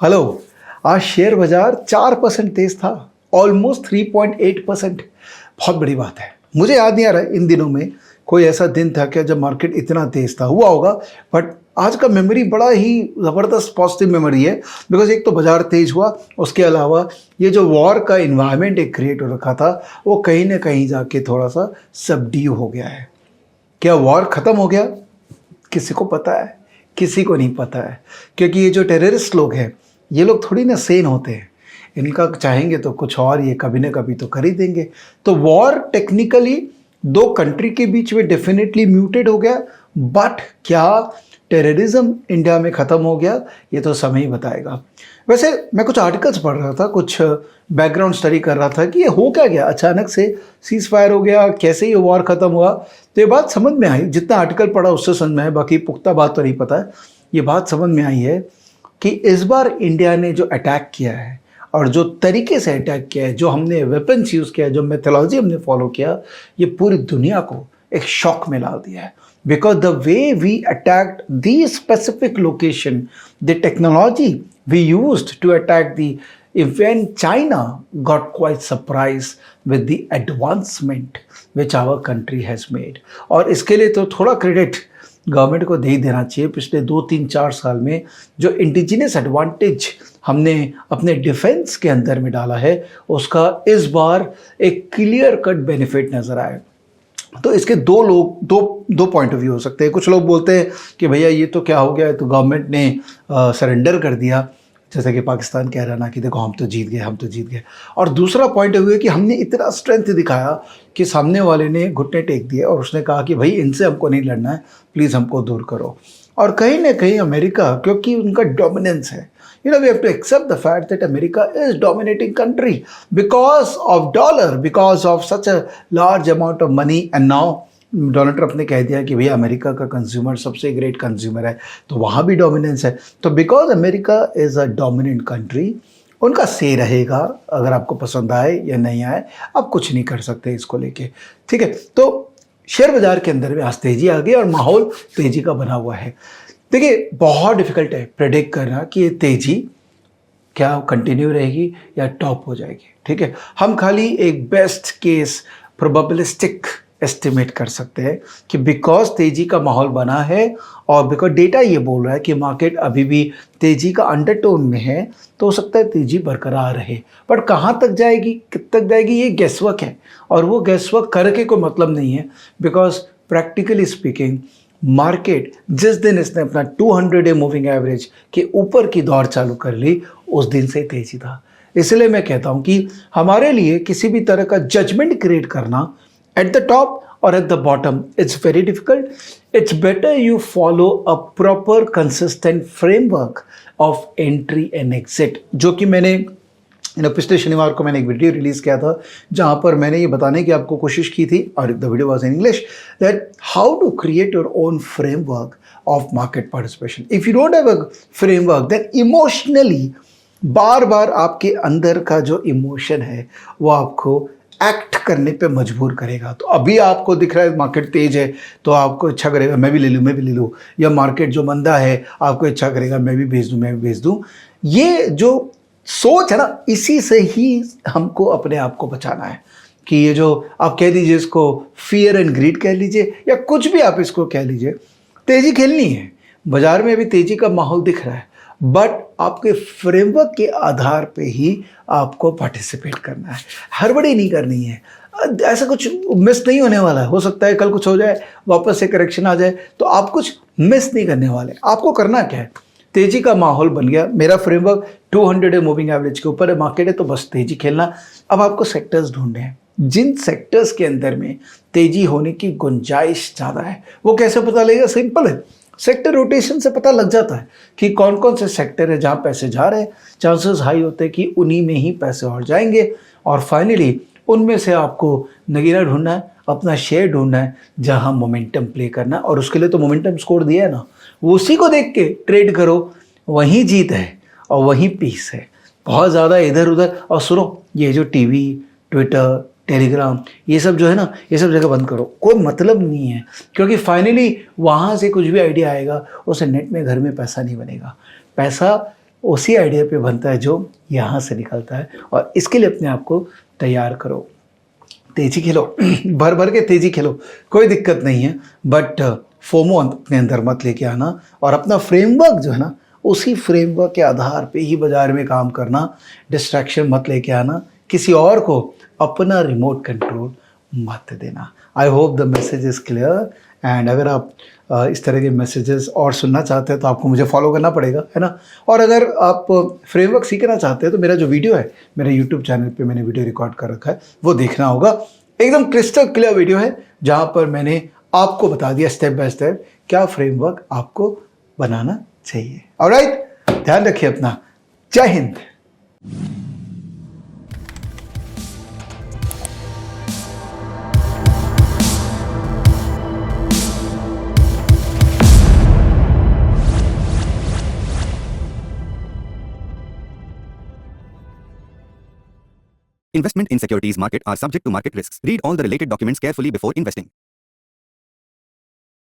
Hello. आज share बाजार 4% तेज था, ऑलमोस्ट 3.8%। बहुत बड़ी बात है। मुझे याद नहीं आ रहा है इन दिनों में कोई ऐसा दिन था क्या जब मार्केट इतना तेज था। हुआ होगा बट आज का मेमोरी बड़ा ही ज़बरदस्त पॉजिटिव मेमोरी है। बिकॉज एक तो बाजार तेज हुआ, उसके अलावा ये जो वॉर का इन्वायरमेंट एक क्रिएट हो रखा था वो कहीं ना कहीं जाके थोड़ा सा सबड्यू हो गया है। क्या वॉर ख़त्म हो गया? किसी को पता है? किसी को नहीं पता है। क्योंकि ये जो टेररिस्ट लोग हैं ये लोग थोड़ी ना सेन होते हैं। इनका चाहेंगे तो कुछ और ये कभी ना कभी तो कर ही देंगे। तो वॉर टेक्निकली दो कंट्री के बीच में डेफिनेटली म्यूटेड हो गया, बट क्या टेररिज्म इंडिया में ख़त्म हो गया ये तो समय ही बताएगा। वैसे मैं कुछ आर्टिकल्स पढ़ रहा था, कुछ बैकग्राउंड स्टडी कर रहा था कि ये हो क्या गया, अचानक से सीज फायर हो गया, कैसे ये वॉर ख़त्म हुआ। तो ये बात समझ में आई, जितना आर्टिकल पढ़ा उससे समझ में आया, बाकी पुख्ता बात तो नहीं पता है। ये बात समझ में आई है कि इस बार इंडिया ने जो अटैक किया है और जो तरीके से अटैक किया है, जो हमने वेपन्स यूज़ किया है, जो मेथोलॉजी हमने फॉलो किया, ये पूरी दुनिया को एक शॉक में डाल दिया है। Because the way we attacked the specific location, the technology we used to attack the event, China got quite surprised with the advancement which our country has made. और इसके लिए तो थोड़ा क्रेडिट गवर्नमेंट को दे ही देना चाहिए। पिछले 2-3-4 साल में जो इंडिजिनियस एडवांटेज हमने अपने डिफेंस के अंदर में डाला है, उसका इस बार एक क्लियर कट बेनिफिट नज़र आया। तो इसके दो पॉइंट ऑफ व्यू हो सकते हैं। कुछ लोग बोलते हैं कि भैया ये तो क्या हो गया है, तो गवर्नमेंट ने सरेंडर कर दिया, जैसे कि पाकिस्तान कह रहा ना कि देखो हम तो जीत गए। और दूसरा पॉइंट ऑफ व्यू है कि हमने इतना स्ट्रेंथ दिखाया कि सामने वाले ने घुटने टेक दिए और उसने कहा कि भाई इनसे हमको नहीं लड़ना है, प्लीज़ हमको दूर करो। और कहीं ना कहीं अमेरिका, क्योंकि उनका डोमिनेंस है, we have to accept the fact that America is dominating country because of dollar, because of such a large amount of money, and now Donald Trump ने कह दिया कि भैया अमेरिका का कंज्यूमर सबसे ग्रेट कंज्यूमर है, तो वहाँ भी डोमिनेंस है। तो because America is a dominant country, उनका से रहेगा। अगर आपको पसंद आए या नहीं आए, आप कुछ नहीं कर सकते इसको लेके, ठीक है। तो शेयर बाजार के अंदर में आज तेजी आ गई और माहौल तेजी का बना हुआ है। देखिए बहुत डिफिकल्ट है प्रेडिक्ट करना कि ये तेजी क्या कंटिन्यू रहेगी या टॉप हो जाएगी, ठीक है। हम खाली एक बेस्ट केस प्रोबेबिलिस्टिक एस्टिमेट कर सकते हैं कि बिकॉज तेजी का माहौल बना है और बिकॉज डेटा ये बोल रहा है कि मार्केट अभी भी तेजी का अंडरटोन में है, तो हो सकता है तेजी बरकरार रहे। बट कहाँ तक जाएगी, कित तक जाएगी, ये गैसवर्क है और वो गैसवर्क करके कोई मतलब नहीं है। बिकॉज प्रैक्टिकली स्पीकिंग मार्केट जिस दिन इसने अपना 200-डे मूविंग एवरेज के ऊपर की दौड़ चालू कर ली, उस दिन से तेजी था। इसलिए मैं कहता हूं कि हमारे लिए किसी भी तरह का जजमेंट क्रिएट करना एट द टॉप और at the bottom it's very difficult. It's better you follow a proper consistent framework of entry and exit, जो कि मैंने पिछले शनिवार को मैंने एक वीडियो रिलीज़ किया था जहाँ पर मैंने ये बताने की आपको कोशिश की थी, और the video was in English, that how to create your own framework of market participation. If you don't have a framework, then emotionally बार बार आपके अंदर का जो इमोशन है वो आपको एक्ट करने पे मजबूर करेगा। तो अभी आपको दिख रहा है मार्केट तेज है तो आपको इच्छा करेगा मैं भी ले लूँ, या मार्केट जो मंदा है आपको इच्छा करेगा मैं भी भेज दूँ। ये जो सोच है ना, इसी से ही हमको अपने आप को बचाना है। कि ये जो आप कह दीजिए इसको फियर एंड ग्रीड कह लीजिए या कुछ भी आप इसको कह लीजिए, तेजी खेलनी है। बाजार में अभी तेजी का माहौल दिख रहा है, बट आपके फ्रेमवर्क के आधार पे ही आपको पार्टिसिपेट करना है, हड़बड़ी नहीं करनी है। ऐसा कुछ मिस नहीं होने वाला है। हो सकता है कल कुछ हो जाए, वापस से करेक्शन आ जाए, तो आप कुछ मिस नहीं करने वाले। आपको करना क्या है, तेजी का माहौल बन गया, मेरा फ्रेमवर्क 200-डे मूविंग एवरेज के ऊपर है, मार्केट है, तो बस तेजी खेलना। अब आपको सेक्टर्स ढूंढने हैं जिन सेक्टर्स के अंदर में तेजी होने की गुंजाइश ज़्यादा है। वो कैसे पता लगेगा? सिंपल है, सेक्टर रोटेशन से पता लग जाता है कि कौन कौन से सेक्टर है जहाँ पैसे जा रहे हैं, चांसेस हाई होते हैं कि उन्हीं में ही पैसे और जाएंगे। और फाइनली उनमें से आपको नगीना ढूंढना है, अपना शेयर ढूंढना है जहाँ मोमेंटम प्ले करना है। और उसके लिए तो मोमेंटम स्कोर दिया है ना, उसी को देख के ट्रेड करो, वहीं जीत है और वहीं पीस है। बहुत ज़्यादा इधर उधर, और सुनो ये जो टीवी, ट्विटर, टेलीग्राम, ये सब जो है ना, ये सब जगह बंद करो, कोई मतलब नहीं है। क्योंकि फाइनली वहाँ से कुछ भी आइडिया आएगा, उसे नेट में घर में पैसा नहीं बनेगा। पैसा उसी आइडिया पे बनता है जो यहाँ से निकलता है। और इसके लिए अपने आप को तैयार करो, तेजी खेलो, भर भर के तेजी खेलो, कोई दिक्कत नहीं है, बट फोमो अपने अंदर मत लेके आना। और अपना फ्रेमवर्क जो है ना, उसी फ्रेमवर्क के आधार पे ही बाजार में काम करना, डिस्ट्रैक्शन मत लेके आना, किसी और को अपना रिमोट कंट्रोल मत देना। I hope the message is clear. And अगर आप इस तरह के मैसेजेस और सुनना चाहते हैं तो आपको मुझे फॉलो करना पड़ेगा, है ना। और अगर आप फ्रेमवर्क सीखना चाहते हैं तो मेरा जो वीडियो है, मेरे यूट्यूब चैनल पे मैंने वीडियो रिकॉर्ड कर रखा है, वो देखना होगा। एकदम क्रिस्टल क्लियर वीडियो है जहाँ पर मैंने आपको बता दिया स्टेप बाय स्टेप क्या फ्रेमवर्क आपको बनाना चाहिए। ऑलराइट, ध्यान रखिए अपना। जय Hind. Investment in securities market are subject to market risks. Read all the related documents carefully before investing.